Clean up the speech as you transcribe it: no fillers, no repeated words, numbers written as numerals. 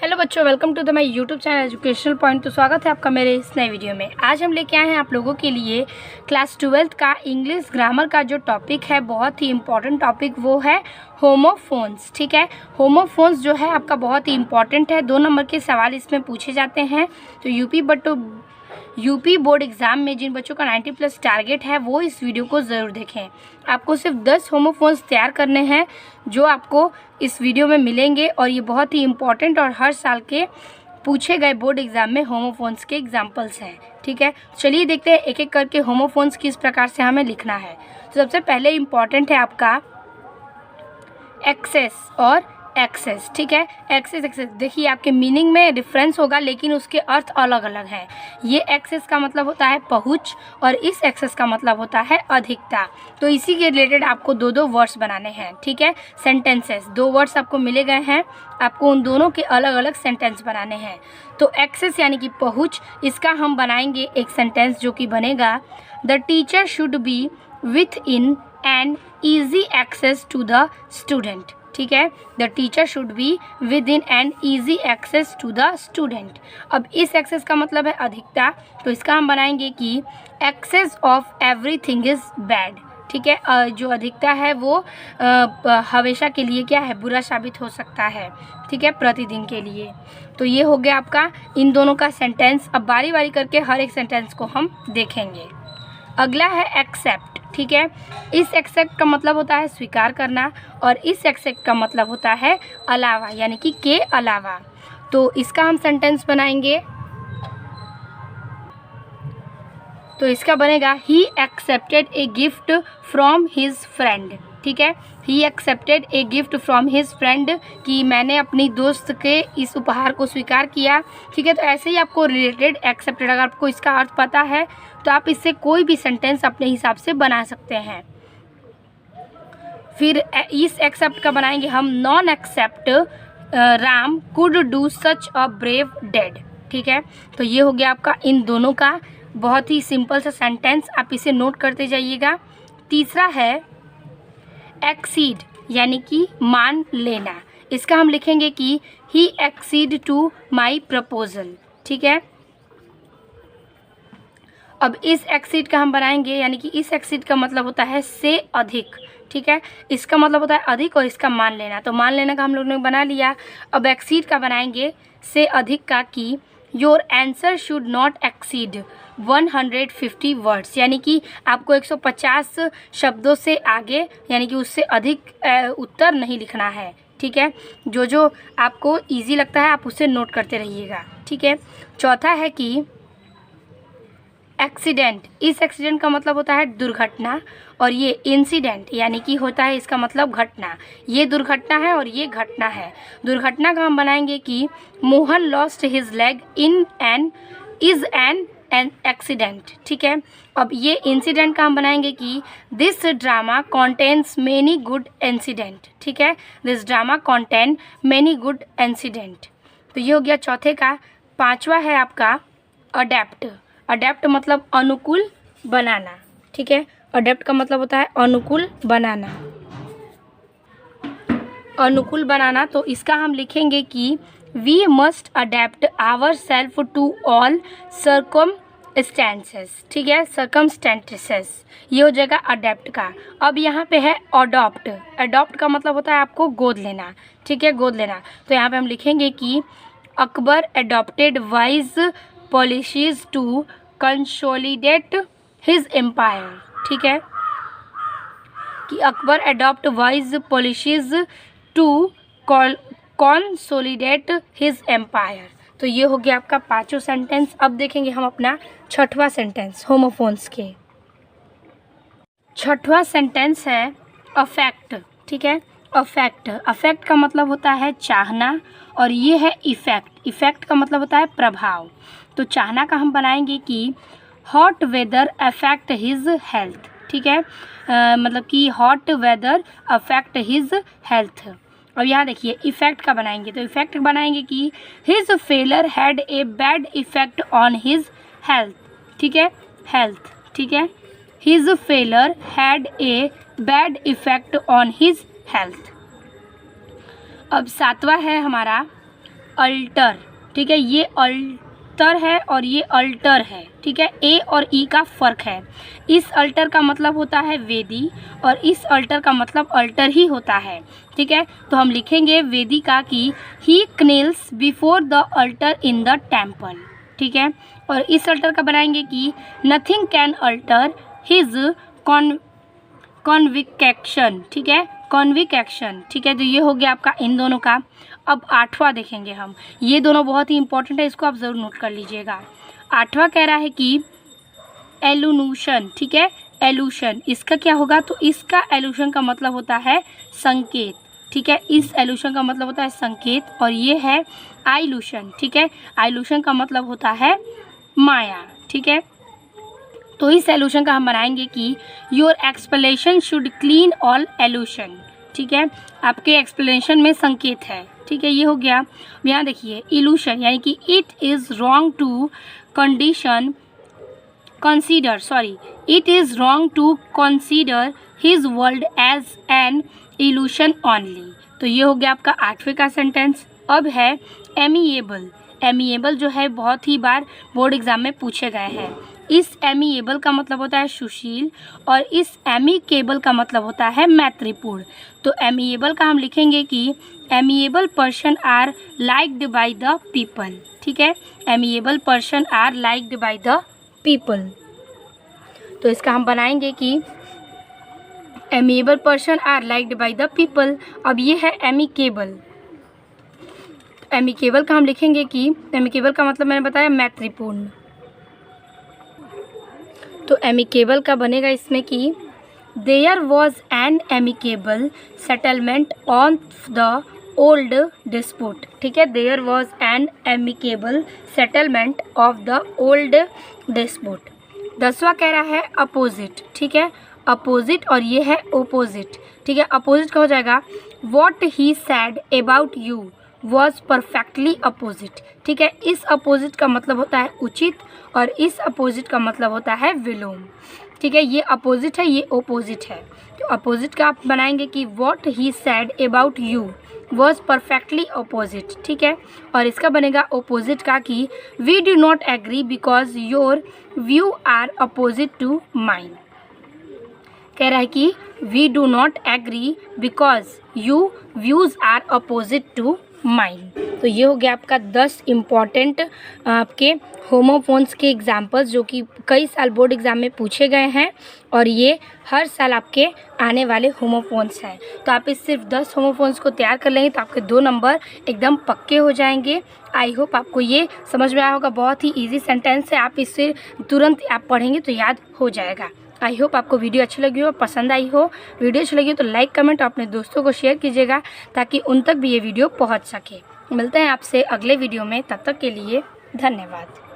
Hello बच्चों, welcome to the my YouTube channel educational point. तो स्वागत है आपका मेरे इस नए वीडियो में। आज हम लेके आए हैं आप लोगों के लिए क्लास 12th का इंग्लिश ग्रामर का जो टॉपिक है, बहुत ही इम्पॉर्टेंट टॉपिक, वो है होमोफोन्स। ठीक है, होमोफोन्स जो है आपका बहुत ही इम्पॉर्टेंट है। 2 नंबर के सवाल इसमें पूछे जाते हैं। तो यूपी बोर्ड एग्ज़ाम में जिन बच्चों का 90+ टारगेट है वो इस वीडियो को ज़रूर देखें। आपको सिर्फ 10 होमोफोन्स तैयार करने हैं जो आपको इस वीडियो में मिलेंगे, और ये बहुत ही इम्पॉर्टेंट और हर साल के पूछे गए बोर्ड एग्ज़ाम में होमोफोन्स के एग्जाम्पल्स हैं। ठीक है, चलिए देखते हैं एक एक करके होमोफोन्स किस प्रकार से हमें लिखना है। तो सबसे पहले इम्पॉर्टेंट है आपका एक्सेस और एक्सेस। ठीक है, एक्सेस देखिए आपके मीनिंग में डिफरेंस होगा, लेकिन उसके अर्थ अलग अलग हैं। ये एक्सेस का मतलब होता है पहुंच, और इस एक्सेस का मतलब होता है अधिकता। तो इसी के रिलेटेड आपको 2 वर्ड्स बनाने हैं। ठीक है, सेंटेंसेस 2 वर्ड्स आपको मिले गए हैं, आपको उन दोनों के अलग अलग सेंटेंस बनाने हैं। तो एक्सेस यानी कि पहुंच, इसका हम बनाएंगे एक सेंटेंस जो कि बनेगा the teacher should be within an easy access to the student. ठीक है, the teacher should be within an easy access to the student. अब इस एक्सेस का मतलब है अधिकता, तो इसका हम बनाएंगे कि excess of everything is bad. ठीक है, जो अधिकता है वो हमेशा के लिए क्या है, बुरा साबित हो सकता है। ठीक है, प्रतिदिन के लिए। तो ये हो गया आपका इन दोनों का सेंटेंस। अब बारी बारी करके हर एक सेंटेंस को हम देखेंगे। अगला है एक्सेप्ट। ठीक है, इस एक्सेप्ट का मतलब होता है स्वीकार करना, और इस एक्सेप्ट का मतलब होता है अलावा, यानी कि के अलावा। तो इसका हम सेंटेंस बनाएंगे, तो इसका बनेगा he accepted a gift from his friend. ठीक है, he accepted a gift from his friend, कि मैंने अपनी दोस्त के इस उपहार को स्वीकार किया। ठीक है, तो ऐसे ही आपको रिलेटेड एक्सेप्टेड, अगर आपको इसका अर्थ पता है तो आप इससे कोई भी सेंटेंस अपने हिसाब से बना सकते हैं। फिर इस एक्सेप्ट का बनाएंगे हम none except Ram could do such a brave deed. ठीक है, तो ये हो गया आपका इन दोनों का बहुत ही सिंपल सा सेंटेंस, आप इसे नोट करते जाइएगा। तीसरा है एक्सीड, यानी कि मान लेना। इसका हम लिखेंगे कि ही एक्सीड टू माई प्रपोजल। ठीक है, अब इस एक्सीड का हम बनाएंगे, यानी कि इस एक्सीड का मतलब होता है से अधिक। ठीक है, इसका मतलब होता है अधिक, और इसका मान लेना। तो मान लेना का हम लोगों ने बना लिया। अब एक्सीड का बनाएंगे से अधिक का कि your answer should not exceed 150 words, यानी कि आपको 150 शब्दों से आगे, यानी कि उससे अधिक उत्तर नहीं लिखना है। ठीक है, जो जो आपको ईजी लगता है आप उसे नोट करते रहिएगा। ठीक है, चौथा है कि एक्सीडेंट। इस एक्सीडेंट का मतलब होता है दुर्घटना, और ये इंसिडेंट यानी कि होता है इसका मतलब घटना। ये दुर्घटना है और ये घटना है। दुर्घटना का हम बनाएंगे कि Mohan lost his leg in an is an accident. ठीक है, अब ये इंसिडेंट का हम बनाएंगे कि this drama contains many good incident. ठीक है, this drama contain many good incident. तो ये हो गया चौथे का। पांचवा है आपका अडेप्ट। अडेप्ट मतलब अनुकूल बनाना। ठीक है, अडेप्ट का मतलब होता है अनुकूल बनाना। अनुकूल बनाना, तो इसका हम लिखेंगे कि we must adapt our self to all circumstances. ठीक है, सर्कमस्टेंसेस, ये हो जाएगा अडेप्ट का। अब यहाँ पे है अडॉप्ट। अडॉप्ट का मतलब होता है आपको गोद लेना। ठीक है, गोद लेना। तो यहाँ पे हम लिखेंगे कि Akbar adopted wise policies to consolidate his empire. ठीक है, कि Akbar adopt wise policies to consolidate his empire. तो ये हो गया आपका 5वां सेंटेंस। अब देखेंगे हम अपना 6वां सेंटेंस होमोफोन्स के। 6वां सेंटेंस है अफेक्ट। ठीक है, अफेक्ट। अफेक्ट का मतलब होता है चाहना, और ये है इफेक्ट। इफेक्ट का मतलब होता है प्रभाव। तो चाहना का हम बनाएंगे कि hot weather affect his health. ठीक है, मतलब कि hot weather affect his health. अब यहाँ देखिए इफेक्ट का बनाएंगे, तो इफेक्ट बनाएंगे कि his failure had a bad effect on his health. ठीक है, हेल्थ। ठीक है, his failure had a bad effect on his health. अब 7वां है हमारा अल्टर, ठीक है, ये अल्टर है और ये अल्टर है, ठीक है, ए और ई का फ़र्क है। इस अल्टर का मतलब होता है वेदी और इस अल्टर का मतलब अल्टर ही होता है, ठीक है। तो हम लिखेंगे वेदी का कि ही kneels before the altar in the temple, ठीक है। और इस अल्टर का बनाएंगे कि nothing can alter his conviction, ठीक है, कॉन्विक्शन, ठीक है। तो ये हो गया आपका इन दोनों का। अब 8वां देखेंगे हम, ये दोनों बहुत ही इंपॉर्टेंट है, इसको आप ज़रूर नोट कर लीजिएगा। 8वां कह रहा है कि एलुनूशन, ठीक है, एलूशन, इसका क्या होगा, तो इसका एलूशन का मतलब होता है संकेत, ठीक है, इस एलूशन का मतलब होता है संकेत। और ये है आइलूशन, ठीक है, आइलूशन का मतलब होता है माया, ठीक है। तो इस एलूशन का हम बनाएंगे कि your explanation should clean all allusion, ठीक है, आपके एक्सप्लेनेशन में संकेत है, ठीक है, ये हो गया। यहाँ देखिए इलूशन यानी कि it is wrong to it is wrong to consider his world as an illusion only। तो ये हो गया आपका 8वें का सेंटेंस। अब है एमिएबल। एमिएबल जो है बहुत ही बार बोर्ड एग्जाम में पूछे गए हैं। इस एमिएबल का मतलब होता है सुशील और इस एमिकेबल का मतलब होता है मैत्रीपूर्ण। तो एमिएबल का हम लिखेंगे कि amiable person are liked by the people, ठीक है, amiable person are liked by the people. तो इसका हम बनाएंगे कि amiable person are liked by the people. अब ये है एमिकेबल। एमिकेबल का हम लिखेंगे कि एमिकेबल का मतलब मैंने बताया मैत्रीपूर्ण। तो एमिकेबल का बनेगा इसमें कि there was an amicable settlement on the old dispute, ठीक है, there was an amicable settlement of the old dispute. 10वां कह रहा है अपोजिट, ठीक है, अपोजिट और ये है ओपोजिट, ठीक है। अपोजिट का हो जाएगा what he said about you was perfectly opposite, ठीक है, इस अपोजिट का मतलब होता है उचित और इस अपोजिट का मतलब होता है विलोम, ठीक है, ये अपोजिट है, ये ओपोजिट है। तो अपोजिट का आप बनाएंगे कि what he said about you was perfectly opposite, ठीक है। और इसका बनेगा ओपोजिट का कि we do not agree because your view are opposite to mine. कह रहा है कि we do not agree because you views are opposite to mind. तो ये हो गया आपका 10 इम्पॉर्टेंट आपके होमोफोन्स के एग्जाम्पल्स जो कि कई साल बोर्ड एग्जाम में पूछे गए हैं और ये हर साल आपके आने वाले होमोफोन्स हैं। तो आप इस सिर्फ 10 होमोफोन्स को तैयार कर लेंगे तो आपके 2 नंबर एकदम पक्के हो जाएंगे। आई होप आपको ये समझ में आया होगा, बहुत ही ईजी सेंटेंस है, आप इससे तुरंत आप पढ़ेंगे तो याद हो जाएगा। आई होप आपको वीडियो अच्छी लगी हो, पसंद आई हो। वीडियो अच्छी लगी हो तो लाइक कमेंट और अपने दोस्तों को शेयर कीजिएगा ताकि उन तक भी ये वीडियो पहुंच सके। मिलते हैं आपसे अगले वीडियो में, तब तक के लिए धन्यवाद।